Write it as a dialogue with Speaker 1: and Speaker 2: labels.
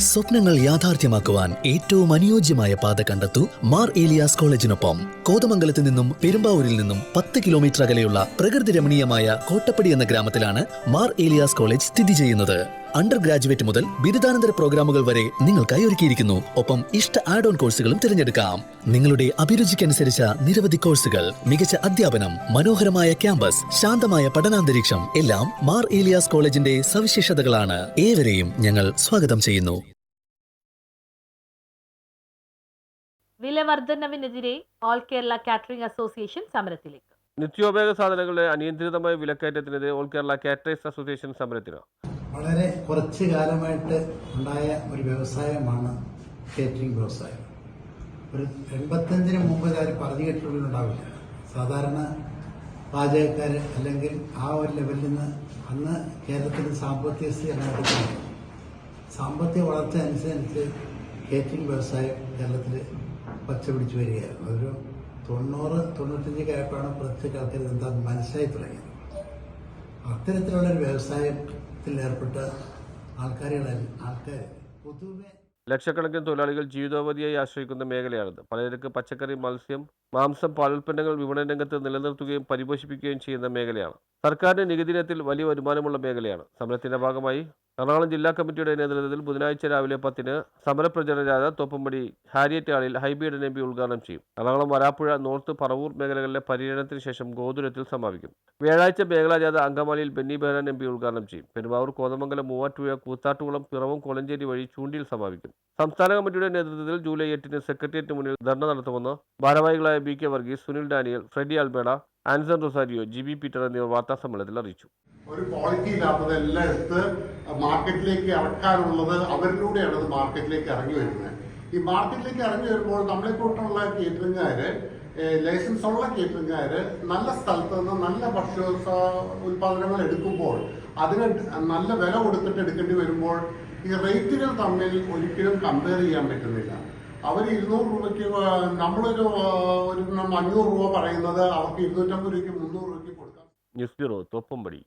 Speaker 1: സ്വപ്നങ്ങൾ യാഥാർത്ഥ്യമാക്കുവാൻ ഏറ്റവും അനുയോജ്യമായ പാത കണ്ടെത്തൂ മാർ ഏലിയാസ് കോളേജിനൊപ്പം. കോതമംഗലത്ത് നിന്നും പെരുമ്പാവൂരിൽ നിന്നും 10 കിലോമീറ്റർ അകലെയുള്ള പ്രകൃതി രമണീയമായ കോട്ടപ്പടി എന്ന ഗ്രാമത്തിലാണ് മാർ ഏലിയാസ് കോളേജ് സ്ഥിതി ചെയ്യുന്നത്. അണ്ടർ ഗ്രാജുവേറ്റ് മുതൽ ബിരുദാനന്തര പ്രോഗ്രാമുകൾ വരെ നിങ്ങൾക്കായി ഒരുക്കിയിരിക്കുന്നു. ഒപ്പം ഇഷ്ട ആഡ് ഓൺ കോഴ്സുകളും തിരഞ്ഞെടുക്കാം. നിങ്ങളുടെ അഭിരുചിക്കനുസരിച്ച നിരവധി കോഴ്സുകൾ, മികച്ച അധ്യാപനം, മനോഹരമായ ക്യാമ്പസ്, ശാന്തമായ പഠനാന്തരീക്ഷം എല്ലാം മാർ ഏലിയാസ് കോളേജിന്റെ സവിശേഷതകളാണ്. ഏവരെയും ഞങ്ങൾ സ്വാഗതം ചെയ്യുന്നു.
Speaker 2: വിലവർദ്ധനവിനെതിരെ ഓൾ കേരള കാറ്ററിംഗ് അസോസിയേഷൻ സമരത്തിലേക്ക്.
Speaker 3: നിത്യോപയോഗ സാധനങ്ങളുടെ അനിയന്ത്രിതമായ വിലക്കയറ്റത്തിനെതിരെ ഓൾ കേരള കാറ്ററേഴ്സ് അസോസിയേഷൻ സമരത്തിന്.
Speaker 4: വളരെ കുറച്ച് കാലമായിട്ട് ഉണ്ടായ ഒരു വ്യവസായമാണ് കേറ്ററിംഗ് വ്യവസായം. ഒരു 85-ന് മുമ്പ് ആരും പറഞ്ഞു കേട്ടിട്ടുണ്ടാവില്ല. സാധാരണ പാചകക്കാർ അല്ലെങ്കിൽ ആ ഒരു ലെവലിൽ നിന്ന് അന്ന് കേരളത്തിൽ സാമ്പത്തിക സ്ഥിതി സാമ്പത്തിക വളർച്ച അനുസരിച്ച് കേറ്ററിംഗ് വ്യവസായം കേരളത്തിൽ പച്ചപിടിച്ചു വരികയായിരുന്നു. ഒരു 90-95 ആയപ്പോഴാണ് കുറച്ചൊക്കെ ആൾക്കാർ എന്താ മനസ്സിലായി തുടങ്ങിയത്. അത്തരത്തിലുള്ളൊരു വ്യവസായത്തിൽ ഏർപ്പെട്ട ആൾക്കാർ പൊതുവെ
Speaker 3: ലക്ഷക്കണക്കിന് തൊഴിലാളികൾ ജീവിതോപാധിയായി ആശ്രയിക്കുന്ന മേഖലയാണിത്. പലചരക്ക്, പച്ചക്കറി, മത്സ്യം, മാംസം, പാലുൽപ്പന്നങ്ങൾ വിപണന രംഗത്ത് നിലനിർത്തുകയും പരിപോഷിപ്പിക്കുകയും ചെയ്യുന്ന മേഖലയാണ്. സർക്കാരിന്റെ നികുതി ഇനത്തിൽ വലിയ വരുമാനമുള്ള മേഖലയാണ്. സമരത്തിന്റെ ഭാഗമായി എറണാകുളം ജില്ലാ കമ്മിറ്റിയുടെ നേതൃത്വത്തിൽ ബുധനാഴ്ച രാവിലെ 10-ന് സമരപ്രചരണ ജാഥ തോപ്പുംപടി ഹാരിയറ്റ് ഹാളിൽ ഹൈബിയുടെ എം പി ഉദ്ഘാടനം ചെയ്യും. എറണാകുളം വരാപ്പുഴ, നോർത്ത്, പറവൂർ മേഖലകളിലെ പര്യടനത്തിന് ശേഷം ഗോകുലത്തിൽ സമാപിക്കും. വ്യാഴാഴ്ച മേഖലാ ജാഥ അങ്കമാലിയിൽ ബെന്നി ബെഹനാൻ എം പി ഉദ്ഘാടനം ചെയ്യും. പെരുമ്പാവൂർ, കോതമംഗലം, മൂവാറ്റുപുഴ, കൂത്താട്ടുകുളം, പിറവം, കോലഞ്ചേരി വഴി ചൂണ്ടിയിൽ സമാപിക്കും. സംസ്ഥാന കമ്മിറ്റിയുടെ നേതൃത്വത്തിൽ ജൂലൈ 8-ന് സെക്രട്ടേറിയറ്റിന് മുന്നിൽ ധർണ നടത്തുമെന്ന് ഭാരവാഹികളായ B K Varghese, Sunil Daniel, Freddy ആൽബേഡ, Anson Rosario, G B Peter എന്നിവർ വാർത്താസമ്മേളനത്തിൽ അറിയിച്ചു.
Speaker 5: ഒരു ക്വാളിറ്റി ഇല്ലാത്തത് എല്ലാം എടുത്ത് മാർക്കറ്റിലേക്ക് ഇറക്കാനുള്ളത് അവരിലൂടെയാണ് അത് മാർക്കറ്റിലേക്ക് ഇറങ്ങി വരുന്നത്. ഈ മാർക്കറ്റിലേക്ക് ഇറങ്ങി വരുമ്പോൾ നമ്മളെ കൂട്ടുള്ള കേറ്ററിംഗുകാര്, ലൈസൻസ് ഉള്ള കേറ്ററിംഗുകാര് നല്ല സ്ഥലത്ത് നിന്ന് നല്ല ഭക്ഷ്യ ഉൽപാദനങ്ങൾ എടുക്കുമ്പോൾ അതിന് നല്ല വില കൊടുത്തിട്ട് എടുക്കേണ്ടി വരുമ്പോൾ ഈ റേറ്റുകൾ തമ്മിൽ ഒരിക്കലും കമ്പയർ ചെയ്യാൻ പറ്റുന്നില്ല. അവർ 200 രൂപയ്ക്ക് നമ്മളൊരു 500 രൂപ പറയുന്നത് അവർക്ക് 250 രൂപയ്ക്ക് 300 രൂപയ്ക്ക് കൊടുക്കാം.
Speaker 3: News bureau, Thoppumpady.